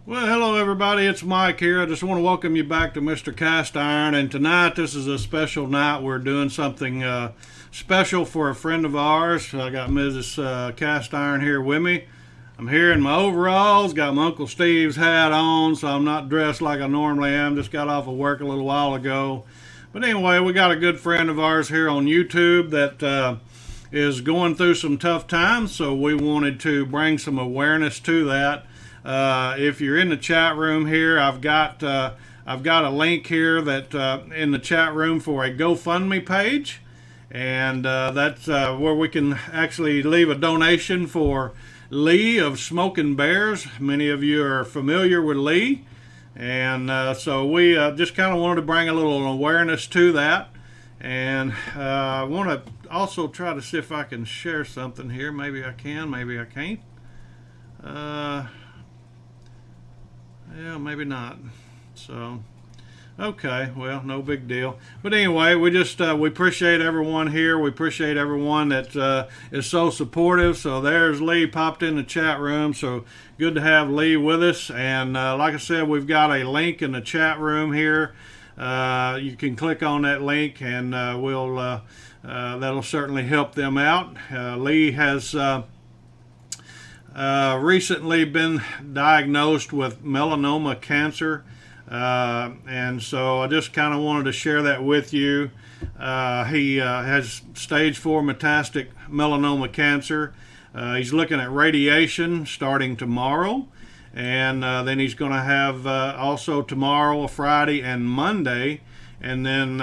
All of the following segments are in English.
Well, hello everybody. It's Mike here. I just want to welcome you back to Mr. Cast Iron. And tonight, this is a special night. We're doing something special for a friend of ours. I got Mrs. Cast Iron here with me. I'm here in my overalls. Got my Uncle Steve's hat on, so I'm not dressed like I normally am. Just got off of work a little while ago. But anyway, we got a good friend of ours here on YouTube that is going through some tough times. So we wanted to bring some awareness to that. If you're in the chat room here, I've got a link here that in the chat room for a GoFundMe page, and that's where we can actually leave a donation for Lee of Smoking Bears. Many of you are familiar with Lee, and so we just kind of wanted to bring a little awareness to that. And I want to also try to see if I can share something here. Maybe I can, maybe I can't. Yeah, maybe not. So, okay, well, no big deal. But anyway, we appreciate everyone here. We appreciate everyone that is so supportive. So there's Lee popped in the chat room. So good to have Lee with us. And like I said, we've got a link in the chat room here. You can click on that link, and that'll certainly help them out. Lee has recently been diagnosed with melanoma cancer, and so I just kind of wanted to share that with you. He has stage 4 metastatic melanoma cancer. He's looking at radiation starting tomorrow, and then he's going to have also tomorrow, Friday, and Monday, and then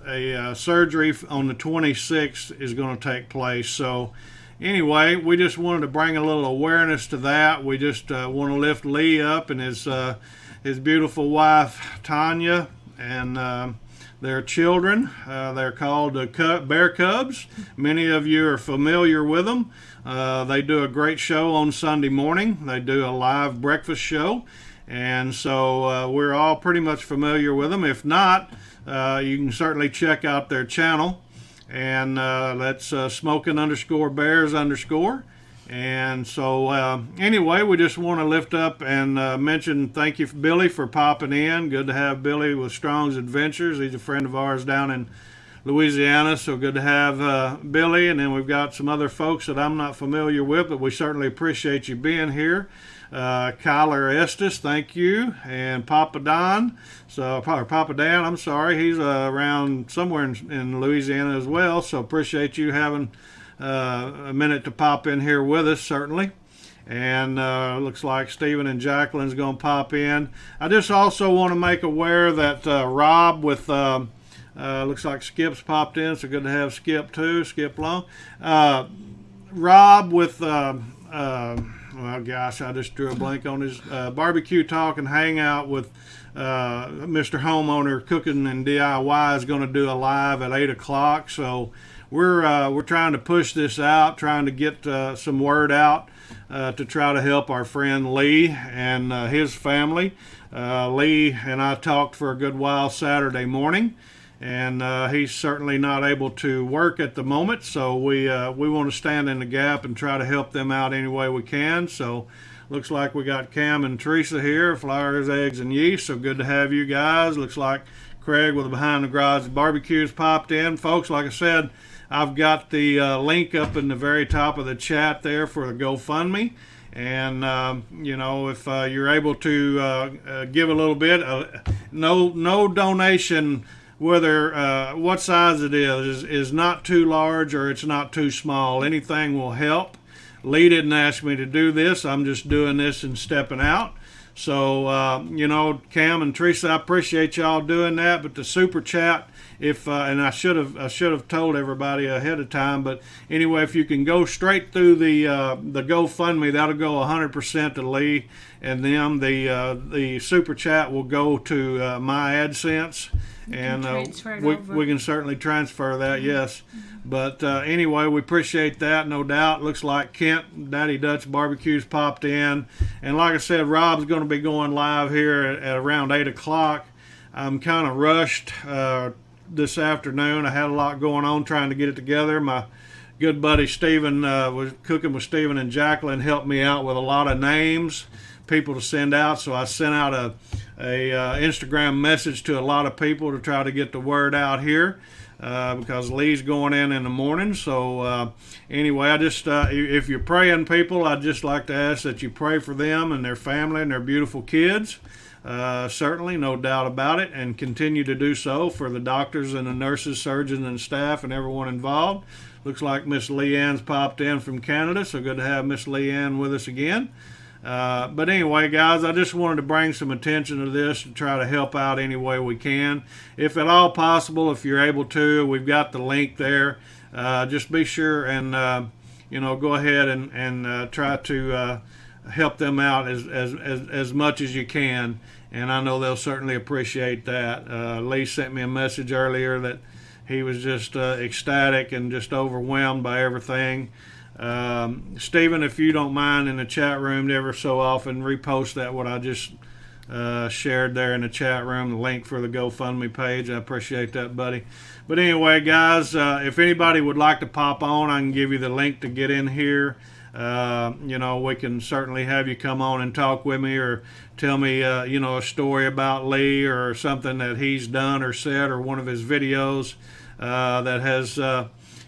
a surgery on the 26th is going to take place. So anyway, we just wanted to bring a little awareness to that. We just want to lift Lee up and his beautiful wife Tonya and their children. They're called Bear Cubs. Many of you are familiar with them. They do a great show on Sunday morning. They do a live breakfast show, and so we're all pretty much familiar with them. If not, you can certainly check out their channel. And that's smoking_bears_. And so anyway, we just want to lift up and mention thank you, Billy, for popping in. Good to have Billy with Strong's Adventures. He's a friend of ours down in Louisiana, so good to have Billy. And then we've got some other folks that I'm not familiar with, but we certainly appreciate you being here. Kyler Estes, thank you, and Papa Don. So Papa Dan, I'm sorry, he's around somewhere in Louisiana as well. So appreciate you having a minute to pop in here with us, certainly. And looks like Stephen and Jacqueline's going to pop in. I just also want to make aware that Rob with looks like Skip's popped in, so good to have Skip too. Skip Long. Rob with well, gosh, I just drew a blank on his barbecue talk and hangout with Mr. Homeowner Cooking and DIY is going to do a live at 8 o'clock. So we're trying to push this out, trying to get some word out to try to help our friend Lee and his family. Lee and I talked for a good while Saturday morning, and he's certainly not able to work at the moment, so we want to stand in the gap and try to help them out any way we can. So looks like we got Cam and Teresa here, Flowers, Eggs, and Yeast, so good to have you guys. Looks like Craig with the Behind the Garage Barbecues popped in. Folks, like I said, I've got the link up in the very top of the chat there for the GoFundMe. And you know, if you're able to give a little bit, no donation, whether what size it is not too large or it's not too small. Anything will help. Lee didn't ask me to do this. I'm just doing this and stepping out. So you know, Cam and Teresa, I appreciate y'all doing that. But the super chat, if and I should have told everybody ahead of time. But anyway, if you can go straight through the GoFundMe, that'll go 100% to Lee, and then the super chat will go to my AdSense. And we can certainly transfer that, yes. But anyway, we appreciate that, no doubt. Looks like Kent, Daddy Dutch Barbecues popped in. And like I said, Rob's going to be going live here at around 8 o'clock. I'm kind of rushed this afternoon. I had a lot going on trying to get it together. My good buddy Stephen was cooking with Stephen and Jacqueline, helped me out with a lot of names. people to send out, so I sent out a Instagram message to a lot of people to try to get the word out here. Because Lee's going in the morning. So anyway, I just if you're praying people, I'd just like to ask that you pray for them and their family and their beautiful kids. Certainly, no doubt about it, and continue to do so for the doctors and the nurses, surgeons, and staff and everyone involved. Looks like Miss Leanne's popped in from Canada, so good to have Miss Leanne with us again. But anyway, guys, I just wanted to bring some attention to this and try to help out any way we can. If at all possible, if you're able to, we've got the link there. Just be sure and, go ahead and try to help them out as much as you can. And I know they'll certainly appreciate that. Lee sent me a message earlier that he was just ecstatic and just overwhelmed by everything. Stephen, if you don't mind, in the chat room ever so often repost that what I just shared there in the chat room, the link for the GoFundMe page. I appreciate that, buddy. But anyway, guys, if anybody would like to pop on, I can give you the link to get in here. We can certainly have you come on and talk with me, or tell me a story about Lee or something that he's done or said, or one of his videos that has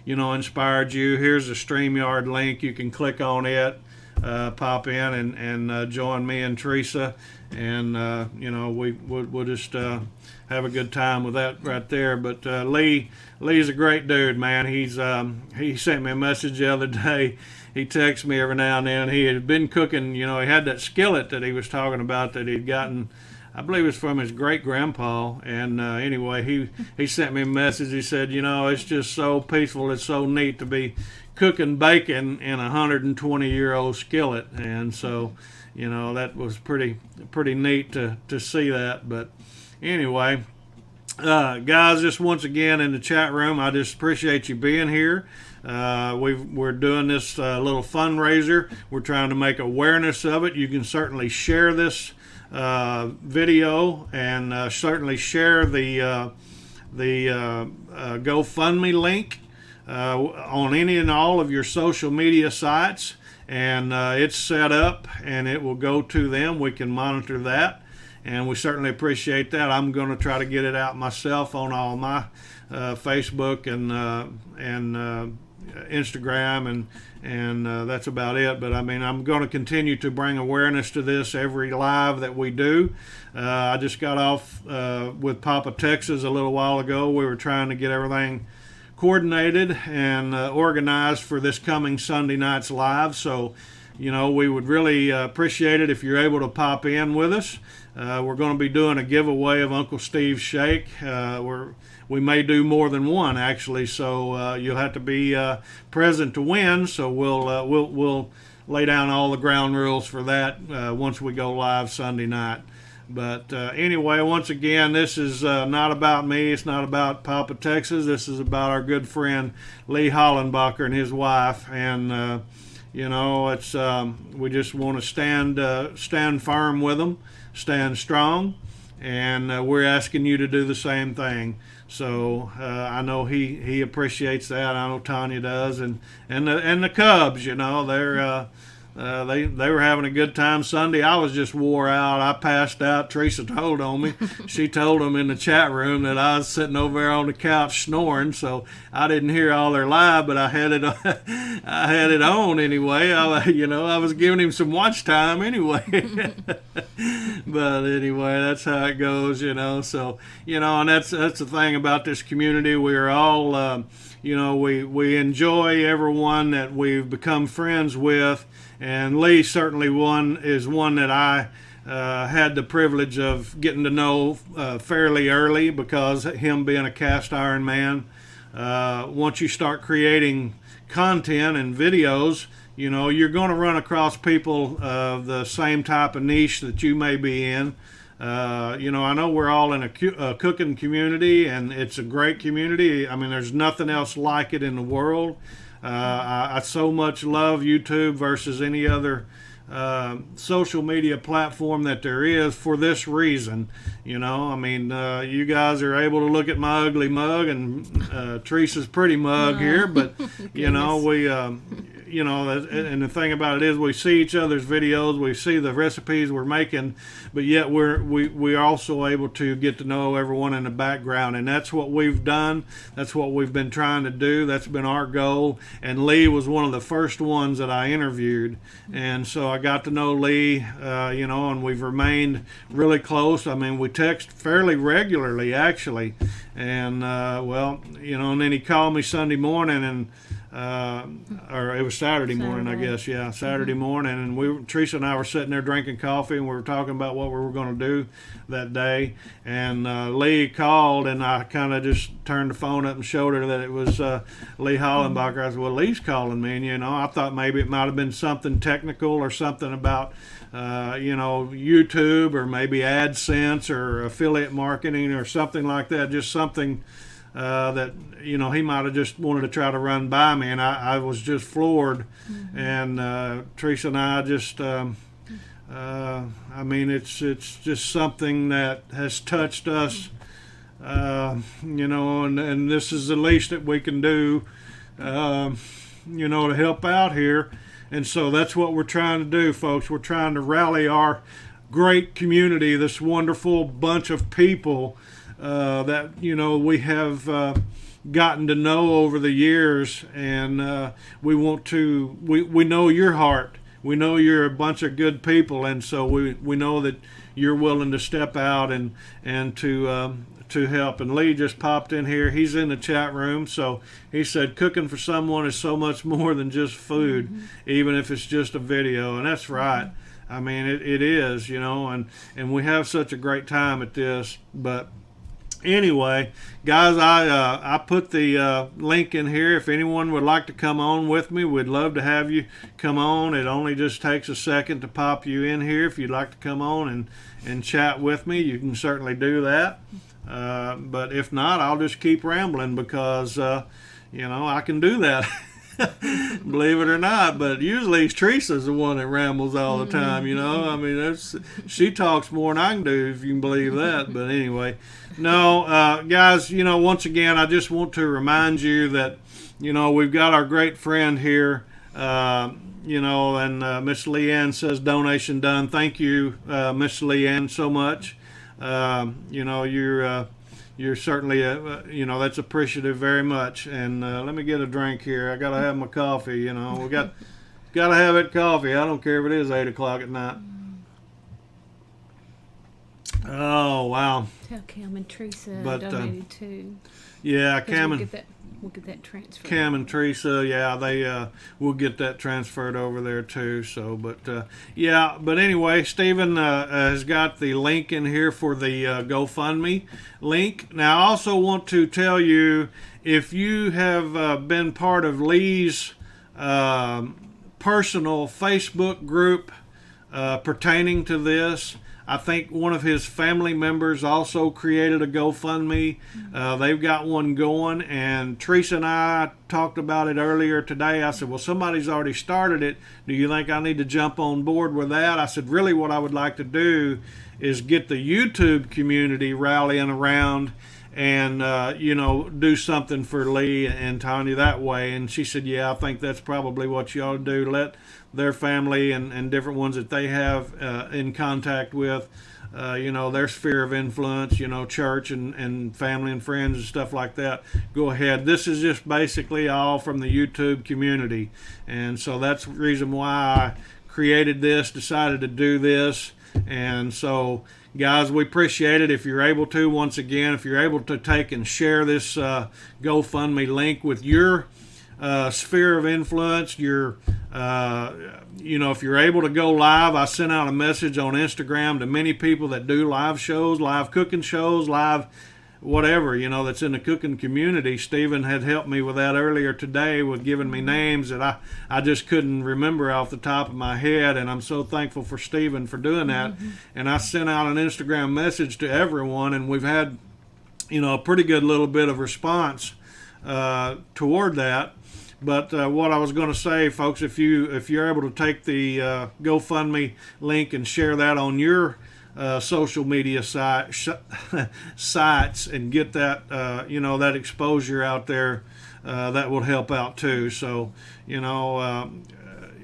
inspired you. Here's a StreamYard link. You can click on it, pop in and join me and Teresa, and we'll just have a good time with that right there. But Lee's a great dude, man. He sent me a message the other day. He texts me every now and then. He had been cooking, he had that skillet that he was talking about that he'd gotten, I believe it was from his great-grandpa. And anyway, he sent me a message. He said, it's just so peaceful. It's so neat to be cooking bacon in a 120-year-old skillet. And so, that was pretty neat to see that. But anyway, guys, just once again in the chat room, I just appreciate you being here. We're doing this little fundraiser. We're trying to make awareness of it. You can certainly share this video, and certainly share the GoFundMe link on any and all of your social media sites, and it's set up and it will go to them. We can monitor that, and we certainly appreciate that. I'm going to try to get it out myself on all my Facebook and Instagram, and that's about it. But I mean, I'm going to continue to bring awareness to this every live that we do. I just got off with Papa Texas a little while ago. We were trying to get everything coordinated and organized for this coming Sunday night's live. So, we would really appreciate it if you're able to pop in with us. We're going to be doing a giveaway of Uncle Steve's shake. We may do more than one, actually, so you'll have to be present to win. So we'll lay down all the ground rules for that once we go live Sunday night. But anyway, once again, this is not about me. It's not about Papa Texas. This is about our good friend Lee Hollenbacher and his wife. And it's we just want to stand firm with them, stand strong, and we're asking you to do the same thing. So I know he appreciates that. I know Tonya does, and the Cubs. They were having a good time Sunday. I was just wore out. I passed out. Teresa told on me. She told them in the chat room that I was sitting over there on the couch snoring, so I didn't hear all their live, but I had it on anyway. I was giving him some watch time anyway. But anyway, that's how it goes, So, and that's the thing about this community. We're all, we enjoy everyone that we've become friends with. And Lee certainly is one that I had the privilege of getting to know fairly early, because him being a cast iron man, once you start creating content and videos, you're going to run across people of the same type of niche that you may be in. I know we're all in a cooking community, and it's a great community. I mean, there's nothing else like it in the world. I so much love YouTube versus any other social media platform that there is for this reason. You guys are able to look at my ugly mug and Teresa's pretty mug here, but we you know, and the thing about it is we see each other's videos, we see the recipes we're making, but yet we're also able to get to know everyone in the background, and that's what we've done. That's what we've been trying to do. That's been our goal. And Lee was one of the first ones that I interviewed, and so I got to know Lee, you know, and we've remained really close. I mean, we text fairly regularly, actually, and well, you know, and then he called me Sunday morning, and or it was Saturday morning, I guess. Yeah, Saturday morning, and Teresa and I were sitting there drinking coffee, and we were talking about what we were going to do that day. And Lee called, and I kind of just turned the phone up and showed her that it was Lee Hollenbacher. I said, "Well, Lee's calling me," and you know, I thought maybe it might have been something technical or something about you know, YouTube or maybe AdSense or affiliate marketing or something like that. Just something that, you know, he might have just wanted to try to run by me, and I was just floored. And Teresa and I just, I mean, it's just something that has touched us, you know, and this is the least that we can do, you know, to help out here. And so that's what we're trying to do, folks. We're trying to rally our great community, this wonderful bunch of people that, you know, we have gotten to know over the years, and we want to, we know your heart. We know you're a bunch of good people, and so we know that you're willing to step out and to help. And Lee just popped in here. He's in the chat room, so he said cooking for someone is so much more than just food, even if it's just a video. And that's right. I mean, it is, you know, and we have such a great time at this. But anyway, guys, I put the link in here. If anyone would like to come on with me, we'd love to have you come on. It only just takes a second to pop you in here. If you'd like to come on and chat with me, you can certainly do that. But if not, I'll just keep rambling because, you know, I can do that. Believe it or not, but usually Teresa's the one that rambles all the time, you know. I mean, she talks more than I can do, if you can believe that. But anyway, no, guys, you know, once again, I just want to remind you that, you know, we've got our great friend here, you know, and Miss Leanne says donation done. Thank you, Miss Leanne, so much. You know, you're certainly, you know, that's appreciative very much. And let me get a drink here. I got to have my coffee, you know. We got to have that coffee. I don't care if it is 8 o'clock at night. Oh, wow. Tell Cam and Teresa donated too. Yeah, Cam and... We'll get that transferred. Cam and Teresa, yeah, they will get that transferred over there too. So, but yeah, but anyway, Stephen has got the link in here for the GoFundMe link. Now, I also want to tell you, if you have been part of Lee's personal Facebook group pertaining to this, I think one of his family members also created a GoFundMe. They've got one going, and Teresa and I talked about it earlier today. I said, well, somebody's already started it. Do you think I need to jump on board with that? I said, really what I would like to do is get the YouTube community rallying around and, you know, do something for Lee and Tonya that way. And she said, yeah, I think that's probably what you ought to do. Let their family and different ones that they have in contact with, you know, their sphere of influence, you know, church and family and friends and stuff like that, go ahead. This is just basically all from the YouTube community. And so that's the reason why I created this, decided to do this. And so, guys, we appreciate it if you're able to. Once again, if you're able to take and share this GoFundMe link with your sphere of influence, your, you know, if you're able to go live. I sent out a message on Instagram to many people that do live shows, live cooking shows, live whatever, you know, that's in the cooking community. Stephen had helped me with that earlier today with giving me names that I just couldn't remember off the top of my head, and I'm so thankful for Stephen for doing that. And I sent out an Instagram message to everyone, and we've had, you know, a pretty good little bit of response toward that. But what I was going to say, folks, if you're able to take the GoFundMe link and share that on your social media sites and get that, you know, that exposure out there that will help out too. So,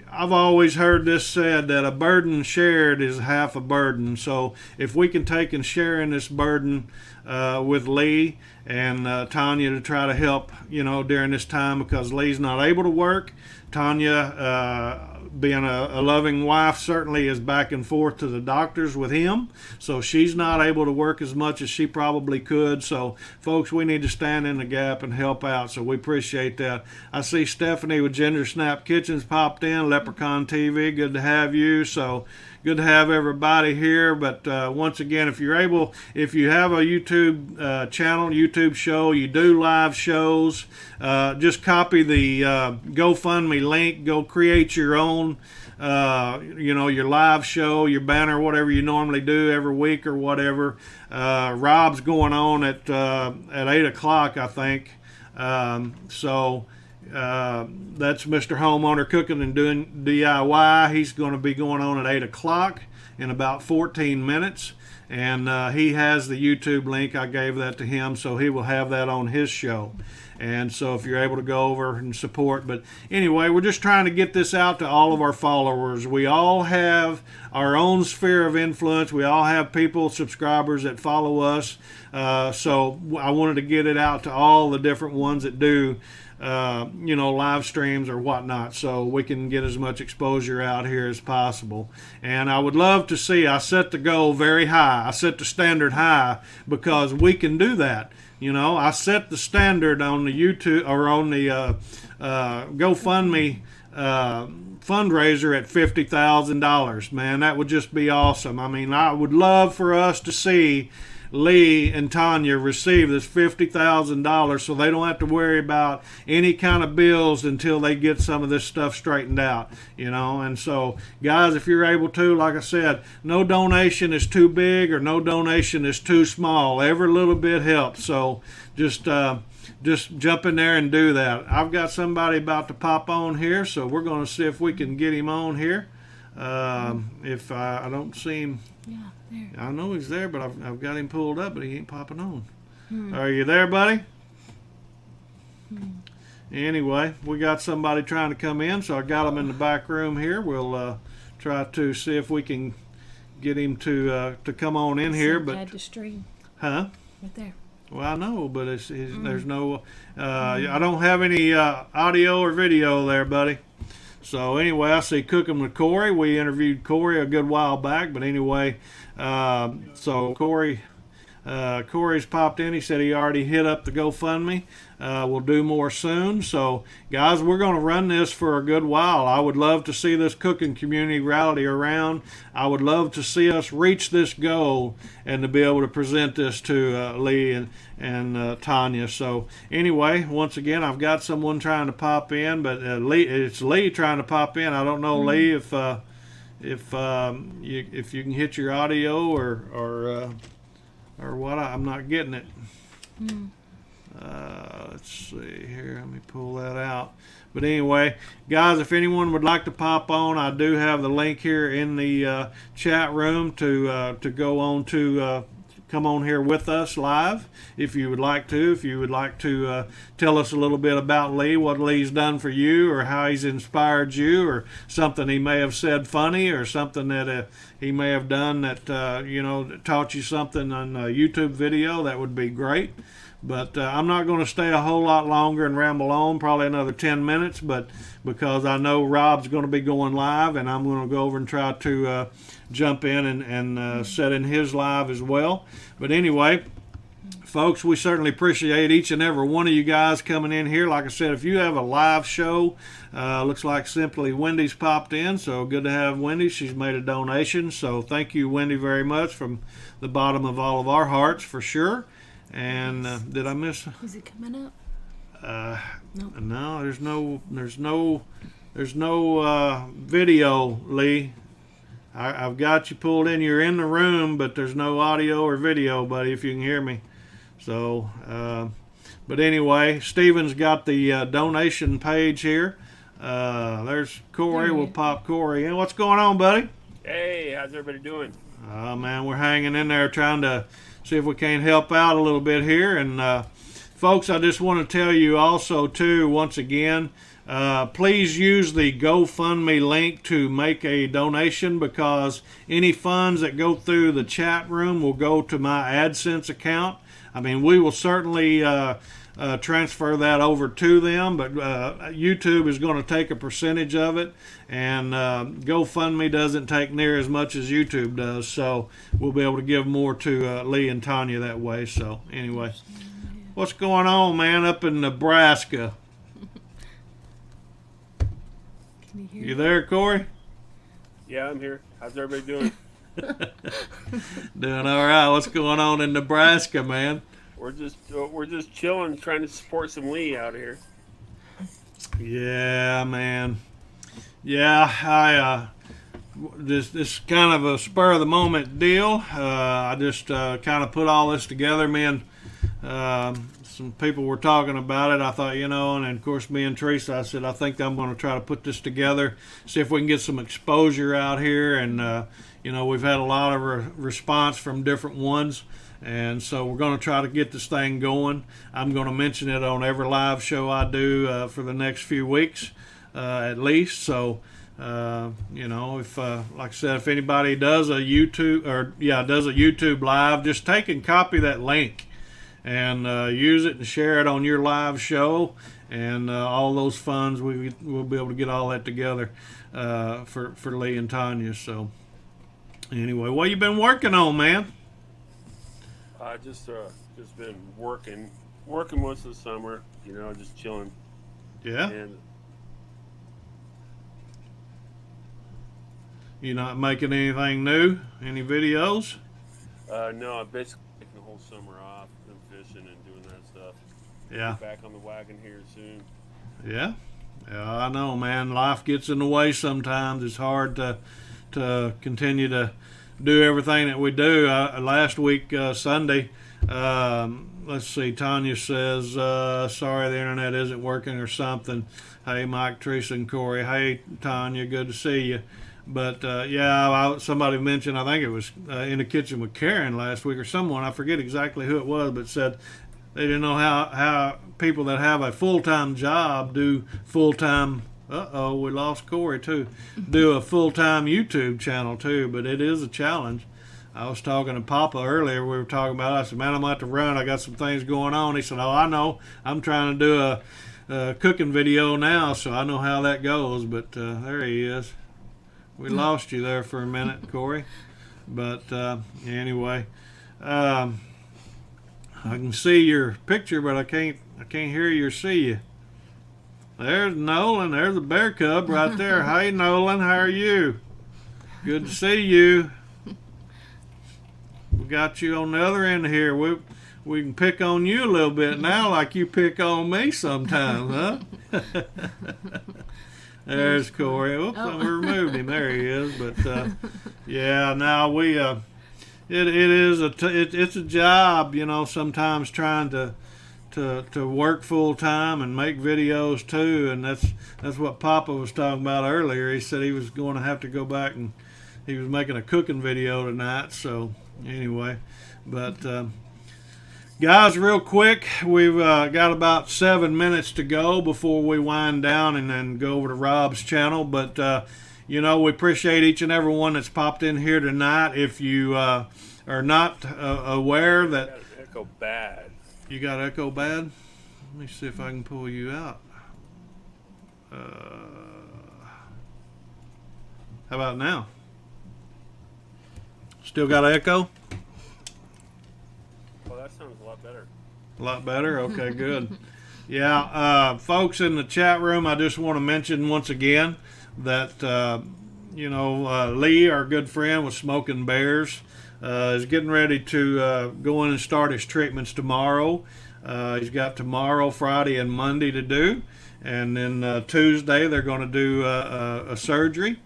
I've always heard this said that a burden shared is half a burden. So if we can take and share in this burden with Lee and Tonya to try to help, during this time, because Lee's not able to work. Tonya, being a loving wife, certainly is back and forth to the doctors with him, so she's not able to work as much as she probably could. So folks, we need to stand in the gap and help out, so we appreciate that. I see Stephanie with Ginger Snap Kitchens popped in. Leprechaun TV, good to have you. So good to have everybody here. But once again, if you have a YouTube channel, YouTube show, you do live shows, just copy the GoFundMe link, go create your own your live show, your banner, whatever you normally do every week or whatever. Rob's going on at 8 o'clock, I think. That's Mr. Homeowner Cooking and Doing DIY. He's going to be going on at 8 o'clock in about 14 minutes. And he has the YouTube link. I gave that to him, so he will have that on his show. And so if you're able to go over and support. But anyway, we're just trying to get this out to all of our followers. We all have our own sphere of influence. We all have people, subscribers that follow us. So I wanted to get it out to all the different ones that do live streams or whatnot, so we can get as much exposure out here as possible. And I would love to see, I set the goal very high. I set the standard high because we can do that. I set the standard on the YouTube or on the GoFundMe fundraiser at $50,000. Man, that would just be awesome. I mean, I would love for us to see Lee and Tonya receive this $50,000 so they don't have to worry about any kind of bills until they get some of this stuff straightened out, And so, guys, if you're able to, like I said, no donation is too big or no donation is too small. Every little bit helps. So just jump in there and do that. I've got somebody about to pop on here, so we're going to see if we can get him on here. If I don't see him. Yeah, there. I know he's there, but I've got him pulled up, but he ain't popping on. Are you there, buddy? Anyway, we got somebody trying to come in, so I got him in the back room here. We'll try to see if we can get him to come on in here. But add to stream. Huh? Right there. Well, I know, but there's no. I don't have any audio or video there, buddy. So anyway, I see Cooking with Corey. We interviewed Corey a good while back, but anyway, so Corey's popped in. He said he already hit up the GoFundMe. We'll do more soon. So guys, we're going to run this for a good while. I would love to see this cooking community rally around. I would love to see us reach this goal and to be able to present this to Lee and Tonya. So anyway, once again, I've got someone trying to pop in, but it's Lee trying to pop in. I don't know, Lee, if you can hit your audio or what. I'm not getting it. Let's see here. Let me pull that out. But anyway, guys, if anyone would like to pop on, I do have the link here in the chat room to go on to come on here with us live if you would like to. If you would like to tell us a little bit about Lee, what Lee's done for you, or how he's inspired you, or something he may have said funny, or something that he may have done that that taught you something on a YouTube video, that would be great. But I'm not going to stay a whole lot longer and ramble on, probably another 10 minutes, but because I know Rob's going to be going live, and I'm going to go over and try to jump in and set in his live as well. But anyway, folks, we certainly appreciate each and every one of you guys coming in here. Like I said, if you have a live show, looks like Simply Wendy's popped in, so good to have Wendy. She's made a donation, so thank you, Wendy, very much from the bottom of all of our hearts, for sure. And did I miss? Is it coming up? Nope. No, there's no video, Lee. I've got you pulled in. You're in the room, but there's no audio or video, buddy, if you can hear me. So, but anyway, Steven's got the donation page here. There's Corey. We'll pop Corey in. What's going on, buddy? Hey, how's everybody doing? Oh, man, we're hanging in there trying to see if we can't help out a little bit here. And folks, I just want to tell you also too, once again, please use the GoFundMe link to make a donation, because any funds that go through the chat room will go to my AdSense account. I mean, we will certainly transfer that over to them, but YouTube is going to take a percentage of it, and GoFundMe doesn't take near as much as YouTube does, so we'll be able to give more to Lee and Tonya that way. So anyway, what's going on, man, up in Nebraska? Can you hear You there, Corey? Yeah, I'm here. How's everybody doing? Doing all right. What's going on in Nebraska, man? We're just chilling, trying to support some Lee out here. Yeah, man. Yeah, I this kind of a spur of the moment deal. I just kind of put all this together. Me and some people were talking about it. I thought, and of course me and Teresa, I said, I think I'm going to try to put this together, see if we can get some exposure out here. And, we've had a lot of response from different ones. And so we're going to try to get this thing going. I'm going to mention it on every live show I do for the next few weeks, at least. So, if, like I said, if anybody does a YouTube live, just take and copy that link and use it and share it on your live show, and all those funds, we'll be able to get all that together for Lee and Tonya. So anyway, what you been working on, man? I just been working most of the summer, just chilling. Yeah. And You not making anything new? Any videos? no, I'm basically taking the whole summer off and fishing and doing that stuff. Yeah. Get back on the wagon here soon. Yeah. Yeah, I know, man. Life gets in the way sometimes. It's hard to continue to do everything that we do. Last week, Sunday, let's see, Tonya says, sorry the internet isn't working or something. Hey, Mike, Teresa, and Corey. Hey, Tonya, good to see you. But, somebody mentioned, I think it was in the kitchen with Karen last week or someone, I forget exactly who it was, but said they didn't know how people that have a full-time job do full-time, we lost Corey too, do a full-time YouTube channel too, but it is a challenge. I was talking to Papa earlier, we were talking about it. I said, man, I'm about to run, I got some things going on. He said, oh, I know, I'm trying to do a cooking video now, so I know how that goes, but there he is. We lost you there for a minute, Corey. But anyway, I can see your picture, but I can't hear you or see you. There's Nolan. There's the bear cub right there. Hey, Nolan, how are you? Good to see you. We got you on the other end here. We can pick on you a little bit now, like you pick on me sometimes, huh? There's Corey. Oops, I removed him. There he is. But now we it's a job, sometimes trying to work full time and make videos too, and that's what Papa was talking about earlier. He said he was going to have to go back, and he was making a cooking video tonight. So anyway, but guys, real quick, we've got about 7 minutes to go before we wind down and then go over to Rob's channel. But, we appreciate each and every one that's popped in here tonight. If you are not aware that... Got echo bad. You got echo bad? Let me see if I can pull you out. How about now? Still got echo? That sounds a lot better. A lot better? Okay, good. Yeah, folks in the chat room, I just want to mention once again that, Lee, our good friend with Smoking Bears, is getting ready to go in and start his treatments tomorrow. He's got tomorrow, Friday, and Monday to do. And then Tuesday, they're going to do a surgery.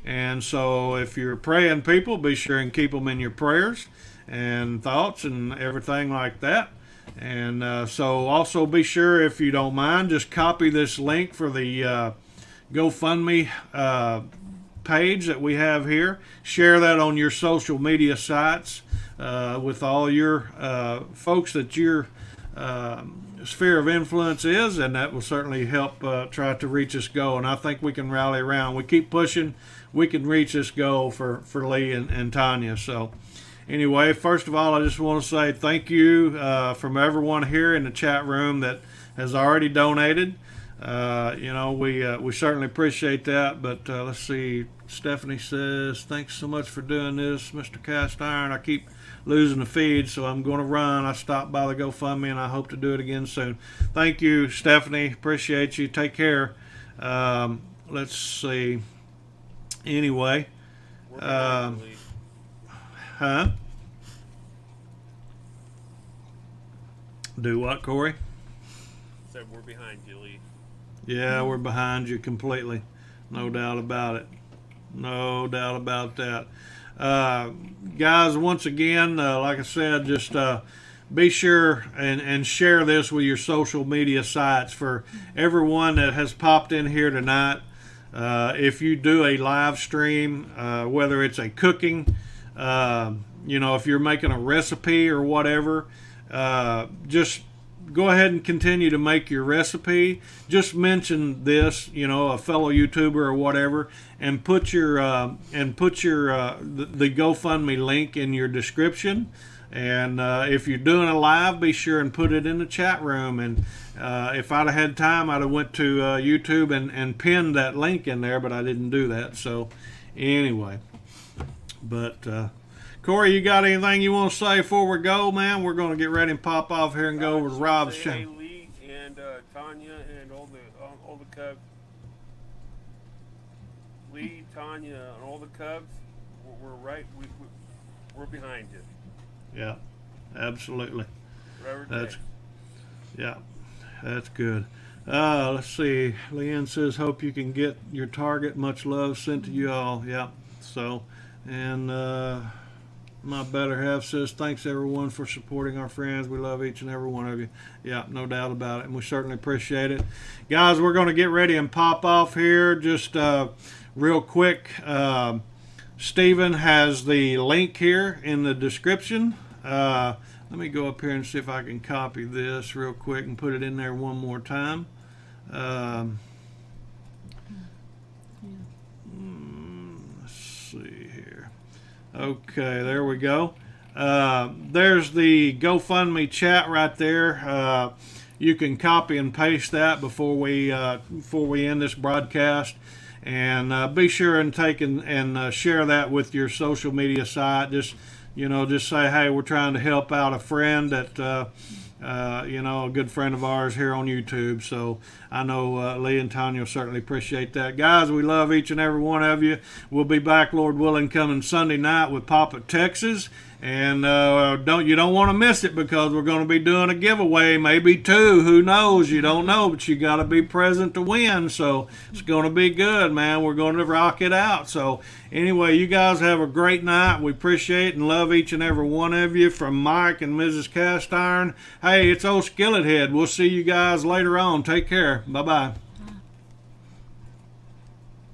And so if you're praying people, be sure and keep them in your prayers and thoughts and everything like that. And so also be sure, if you don't mind, just copy this link for the GoFundMe page that we have here. Share that on your social media sites with all your folks that you're sphere of influence is, and that will certainly help try to reach this goal. And I think we can rally around. We keep pushing, we can reach this goal for Lee and Tonya. So anyway, first of all, I just want to say thank you from everyone here in the chat room that has already donated. We certainly appreciate that. But let's see. Stephanie says, thanks so much for doing this, Mr. Cast Iron. I keep losing the feed, so I'm going to run. I stopped by the GoFundMe, and I hope to do it again soon. Thank you, Stephanie. Appreciate you. Take care. Let's see. Anyway. Huh? Do what, Corey? Said we're behind you, Lee. Yeah, we're behind you completely. No doubt about it. No doubt about that. Guys, once again, like I said, just be sure and share this with your social media sites. For everyone that has popped in here tonight, if you do a live stream, whether it's a cooking, if you're making a recipe or whatever, just go ahead and continue to make your recipe. Just mention this, a fellow YouTuber or whatever, and put your the GoFundMe link in your description. And if you're doing a live, be sure and put it in the chat room. And if I'd have had time, I'd have went to YouTube and pinned that link in there, but I didn't do that. So anyway, but Corey, you got anything you want to say before we go, man? We're going to get ready and pop off here and go over to Rob's show. Hey, Lee and Tonya and all the Cubs. Lee, Tonya, and all the Cubs. We're right. We're behind you. Yeah, absolutely. That's good. Let's see. Leanne says, hope you can get your target. Much love sent to you all. Yeah. So, and my better half says, thanks everyone for supporting our friends. We love each and every one of you. Yeah, no doubt about it. And we certainly appreciate it. Guys, we're going to get ready and pop off here. Just real quick. Stephen has the link here in the description. Let me go up here and see if I can copy this real quick and put it in there one more time. Let's see here. Okay, there we go. There's the GoFundMe chat right there. You can copy and paste that before we end this broadcast. And be sure and take and share that with your social media site. Just say, hey, we're trying to help out a friend that, a good friend of ours here on YouTube. So I know Lee and Tonya will certainly appreciate that. Guys, we love each and every one of you. We'll be back, Lord willing, coming Sunday night with Papa Texas. And you don't want to miss it, because we're going to be doing a giveaway, maybe two. Who knows? You don't know, but you got to be present to win. So it's going to be good, man. We're going to rock it out. So anyway, you guys have a great night. We appreciate and love each and every one of you. From Mike and Mrs. Cast Iron, hey, it's old Skillet Head. We'll see you guys later on. Take care. Bye-bye.